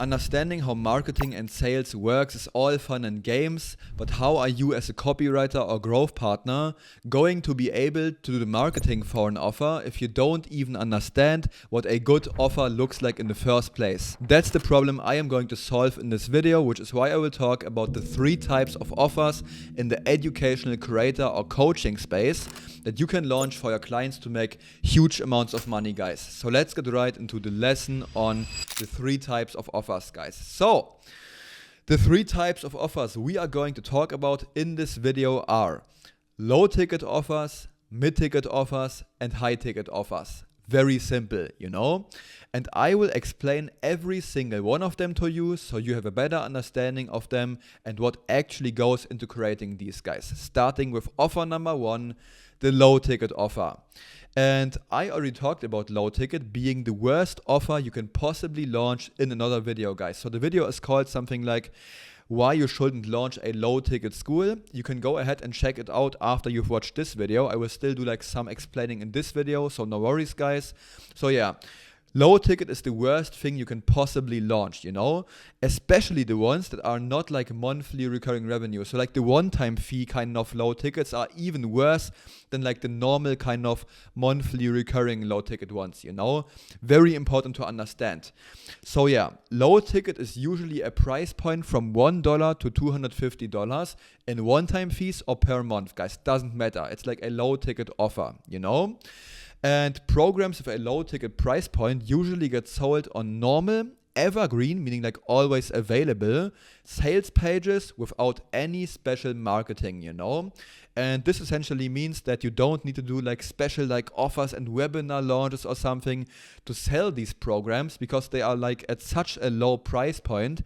Understanding how marketing and sales works is all fun and games, but how are you as a copywriter or growth partner going to be able to do the marketing for an offer if you don't even understand what a good offer looks like in the first place? That's the problem I am going to solve in this video, which is why I will talk about the 3 types of offers in the educational creator or coaching space that you can launch for your clients to make huge amounts of money, guys. So let's get right into the lesson on the 3 types of offers, guys. So the 3 types of offers we are going to talk about in this video are low ticket offers, mid ticket offers, and high ticket offers. Very simple, you know? And I will explain every single one of them to you so you have a better understanding of them and what actually goes into creating these, guys. Starting with offer number 1, the low ticket offer. And I already talked about low ticket being the worst offer you can possibly launch in another video, guys. So the video is called something like why you shouldn't launch a low ticket school. You can go ahead and check it out after you've watched this video. I will still do like some explaining in this video, so no worries, guys. So yeah, low ticket is the worst thing you can possibly launch, you know, especially the ones that are not like monthly recurring revenue. So like the one-time fee kind of low tickets are even worse than like the normal kind of monthly recurring low ticket ones, you know. Very important to understand. So yeah, low ticket is usually a price point from $1 to $250 in one-time fees or per month, guys. Doesn't matter. It's like a low ticket offer, you know. And programs with a low ticket price point usually get sold on normal, evergreen, meaning like always available, sales pages without any special marketing, you know. And this essentially means that you don't need to do like special like offers and webinar launches or something to sell these programs, because they are like at such a low price point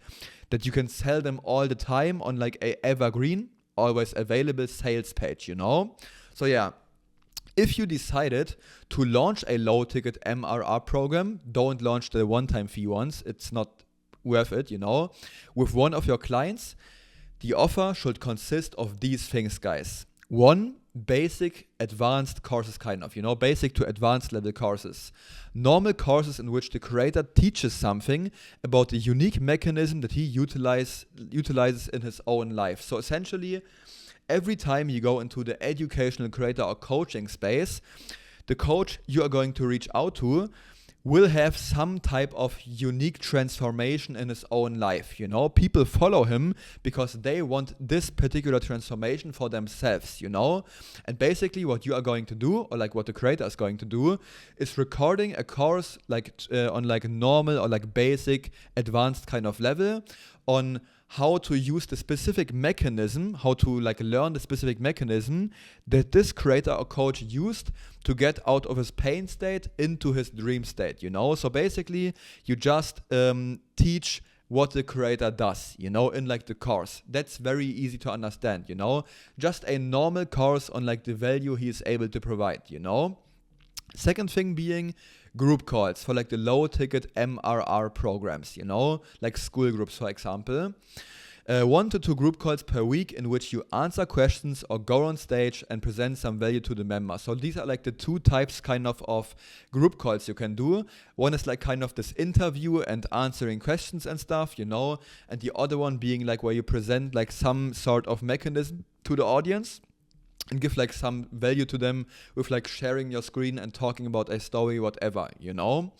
that you can sell them all the time on like a evergreen, always available sales page, you know. So yeah. If you decided to launch a low ticket MRR program, don't launch the one-time fee ones. It's not worth it, you know. With one of your clients, the offer should consist of these things, guys. 1, basic advanced courses kind of, you know, basic to advanced level courses. Normal courses in which the creator teaches something about the unique mechanism that he utilizes in his own life. So essentially, every time you go into the educational creator or coaching space, the coach you are going to reach out to will have some type of unique transformation in his own life, you know. People follow him because they want this particular transformation for themselves, you know. And basically what you are going to do, or like what the creator is going to do, is recording a course like on like normal or like basic advanced kind of level on how to use the specific mechanism, how to like learn the specific mechanism that this creator or coach used to get out of his pain state into his dream state, you know. So basically you just teach what the creator does, you know, in like the course. That's very easy to understand, you know. Just a normal course on like the value he is able to provide, you know. Second thing being group calls for like the low ticket MRR programs, you know, like school groups, for example. 1 to 2 group calls per week in which you answer questions or go on stage and present some value to the member. So these are like the 2 types kind of group calls you can do. One is like kind of this interview and answering questions and stuff, you know, and the other one being like where you present like some sort of mechanism to the audience and give like some value to them with like sharing your screen and talking about a story, whatever, you know.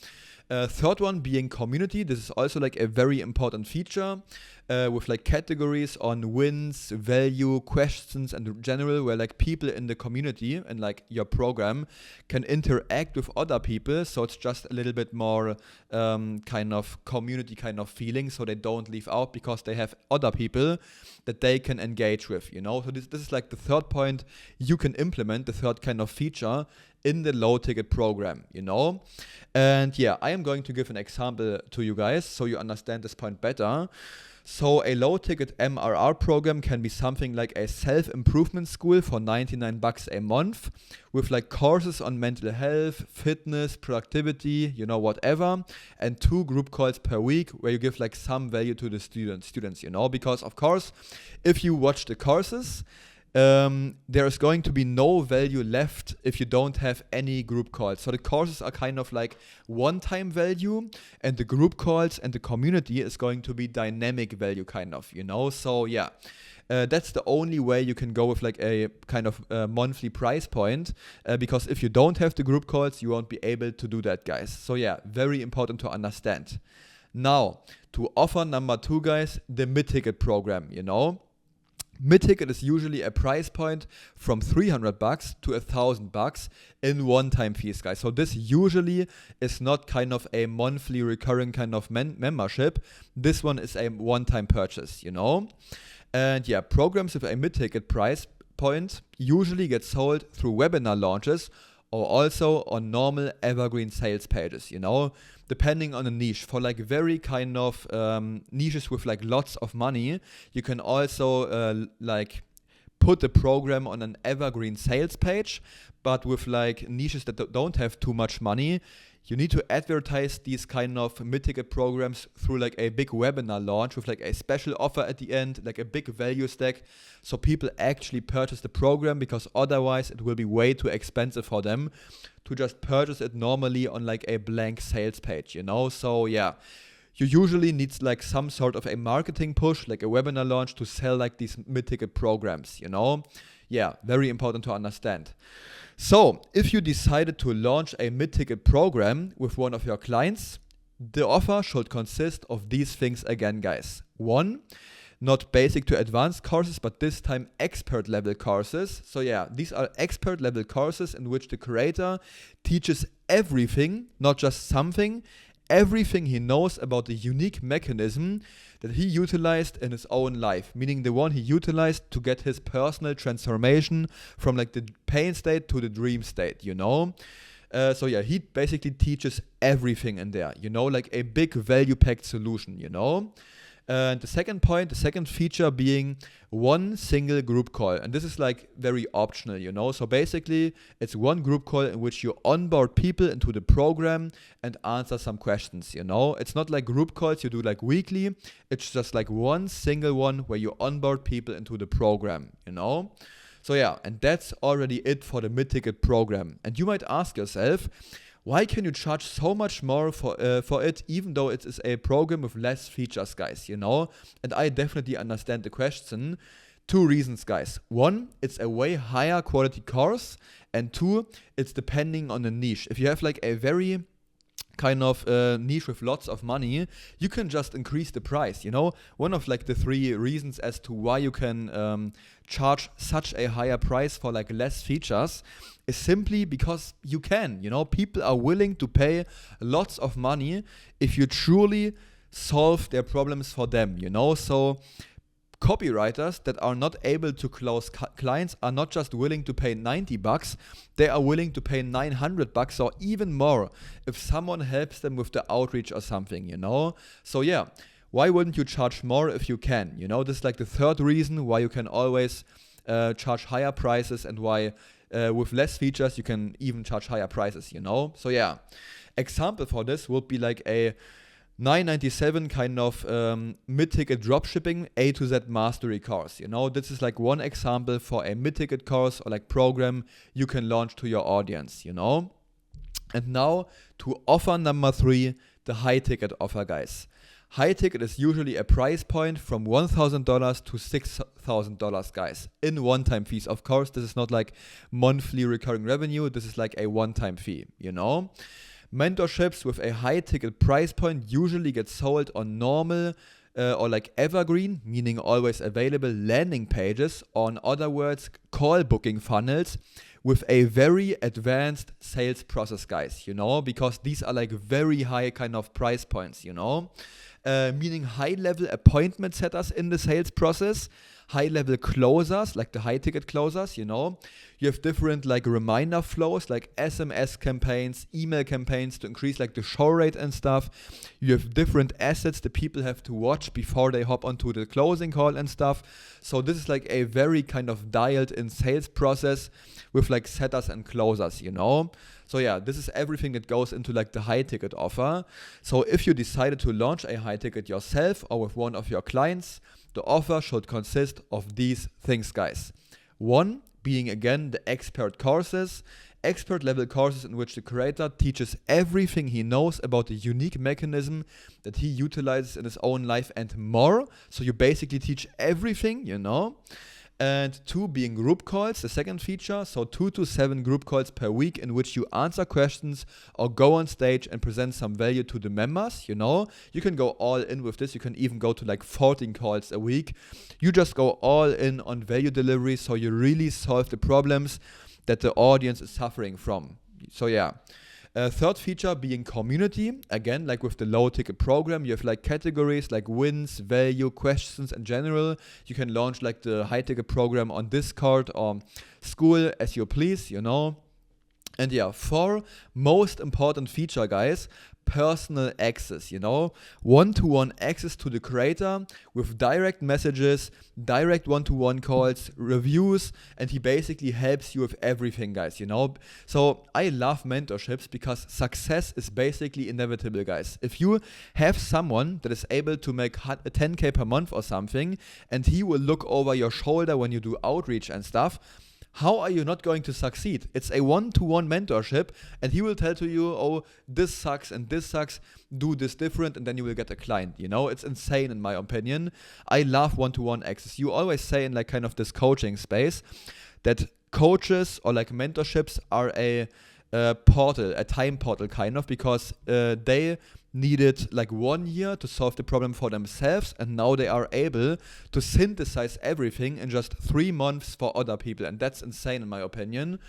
Third one being community. This is also like a very important feature with like categories on wins, value, questions, and in general, where like people in the community and like your program can interact with other people. So it's just a little bit more kind of community kind of feeling, so they don't leave out because they have other people that they can engage with, you know. So this is like the third point you can implement, the third kind of feature in the low ticket program, you know. And yeah, I am going to give an example to you guys so you understand this point better. So a low ticket MRR program can be something like a self-improvement school for $99 a month with like courses on mental health, fitness, productivity, you know, whatever, and 2 group calls per week where you give like some value to the students, you know, because of course, if you watch the courses, there is going to be no value left if you don't have any group calls. So the courses are kind of like one-time value, and the group calls and the community is going to be dynamic value kind of, So yeah, that's the only way you can go with like a kind of monthly price point, because if you don't have the group calls, you won't be able to do that, guys. So yeah, very important to understand. Now, to offer number 2, guys, the mid-ticket program, Mid-ticket is usually a price point from $300 to $1,000 in one-time fees, guys. So this usually is not kind of a monthly recurring kind of membership. This one is a one-time purchase, And yeah, programs with a mid-ticket price point usually get sold through webinar launches or also on normal evergreen sales pages, depending on the niche. For like very kind of niches with like lots of money, you can also like put the program on an evergreen sales page. But with like niches that don't have too much money, you need to advertise these kind of mid-ticket programs through like a big webinar launch with like a special offer at the end, like a big value stack, so people actually purchase the program, because otherwise it will be way too expensive for them to just purchase it normally on like a blank sales page, So yeah, you usually need like some sort of a marketing push, like a webinar launch, to sell like these mid-ticket programs, Yeah, very important to understand. So, if you decided to launch a mid-ticket program with one of your clients, the offer should consist of these things again, guys. 1, not basic to advanced courses, but this time expert level courses. So yeah, these are expert level courses in which the creator teaches everything, not just something, everything he knows about the unique mechanism that he utilized in his own life, meaning the one he utilized to get his personal transformation from like the pain state to the dream state, So yeah, he basically teaches everything in there, like a big value-packed solution, And the second point, the second feature being one single group call. And this is like very optional, So basically, it's one group call in which you onboard people into the program and answer some questions, It's not like group calls you do like weekly. It's just like one single one where you onboard people into the program, So yeah, and that's already it for the mid-ticket program. And you might ask yourself, why can you charge so much more for it, even though it is a program with less features, guys, And I definitely understand the question. 2 reasons, guys. 1, it's a way higher quality course. And 2, it's depending on the niche. If you have like a very kind of niche with lots of money, you can just increase the price, One of like the 3 reasons as to why you can charge such a higher price for like less features is simply because you can, People are willing to pay lots of money if you truly solve their problems for them, So copywriters that are not able to close clients are not just willing to pay $90, they are willing to pay $900 or even more if someone helps them with the outreach or something, So yeah, why wouldn't you charge more if you can? This is like the 3rd reason why you can always charge higher prices, and why with less features you can even charge higher prices, So yeah, example for this would be like a $997 kind of mid-ticket dropshipping A to Z mastery course, This is like one example for a mid-ticket course or like program you can launch to your audience, And now to offer number 3, the high-ticket offer, guys. High ticket is usually a price point from $1,000 to $6,000, guys, in one-time fees. Of course, this is not like monthly recurring revenue. This is like a one-time fee, Mentorships with a high ticket price point usually get sold on normal or like evergreen, meaning always available landing pages, or in other words, call booking funnels with a very advanced sales process, guys, because these are like very high kind of price points, meaning high-level appointment setters in the sales process, high-level closers, like the high-ticket closers, You have different like reminder flows, like SMS campaigns, email campaigns to increase like the show rate and stuff. You have different assets that people have to watch before they hop onto the closing call and stuff. So this is like a very kind of dialed-in sales process with like setters and closers, So yeah, this is everything that goes into like the high ticket offer. So if you decided to launch a high ticket yourself or with one of your clients, the offer should consist of these things, guys. One being again the expert courses. Expert level courses in which the creator teaches everything he knows about the unique mechanism that he utilizes in his own life and more. So you basically teach everything, you know. And two being group calls, the second feature. So 2 to 7 group calls per week in which you answer questions or go on stage and present some value to the members, you know. You can go all in with this. You can even go to like 14 calls a week. You just go all in on value delivery, so you really solve the problems that the audience is suffering from. So yeah. Third feature being community. Again, like with the low ticket program, you have like categories like wins, value, questions in general. You can launch like the high ticket program on Discord or school as you please, you know. And yeah, 4 most important feature, guys, personal access, you know, one-to-one access to the creator with direct messages, direct one-to-one calls, reviews, and he basically helps you with everything, guys, you know. So I love mentorships because success is basically inevitable, guys. If you have someone that is able to make 10K per month or something, and he will look over your shoulder when you do outreach and stuff, how are you not going to succeed? It's a one-to-one mentorship, and he will tell to you, oh, this sucks and this sucks, do this different, and then you will get a client, you know? It's insane in my opinion. I love one-to-one access. You always say in like kind of this coaching space that coaches or like mentorships are a portal, a time portal kind of, because they needed like 1 year to solve the problem for themselves, and now they are able to synthesize everything in just 3 months for other people, and that's insane in my opinion.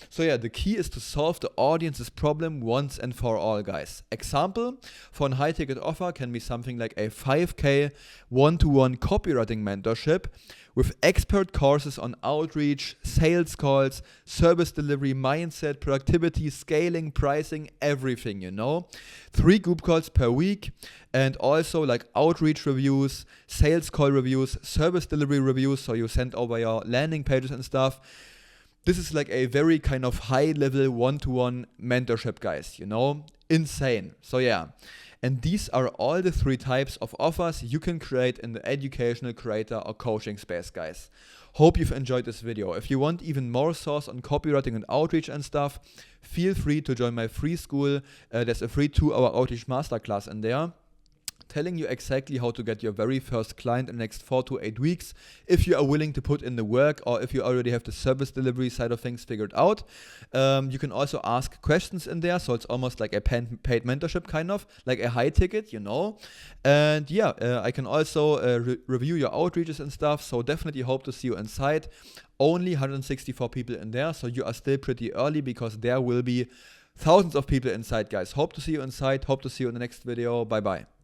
So yeah, the key is to solve the audience's problem once and for all, guys. Example for a high ticket offer can be something like a 5K one-to-one copywriting mentorship with expert courses on outreach, sales calls, service delivery, mindset, productivity, scaling, pricing, everything, you know. 3 group calls per week, and also like outreach reviews, sales call reviews, service delivery reviews, so you send over your landing pages and stuff. This is like a very kind of high level one-to-one mentorship, guys, you know. Insane. So yeah. And these are all the 3 types of offers you can create in the educational creator or coaching space, guys. Hope you've enjoyed this video. If you want even more source on copywriting and outreach and stuff, feel free to join my free school. There's a free 2-hour outreach masterclass in there, telling you exactly how to get your very first client in the next 4 to 8 weeks if you are willing to put in the work, or if you already have the service delivery side of things figured out. You can also ask questions in there, so it's almost like a paid mentorship kind of, like a high ticket, you know. And yeah, I can also review your outreaches and stuff, so definitely hope to see you inside. Only 164 people in there, so you are still pretty early because there will be thousands of people inside, guys. Hope to see you inside. Hope to see you in the next video. Bye bye.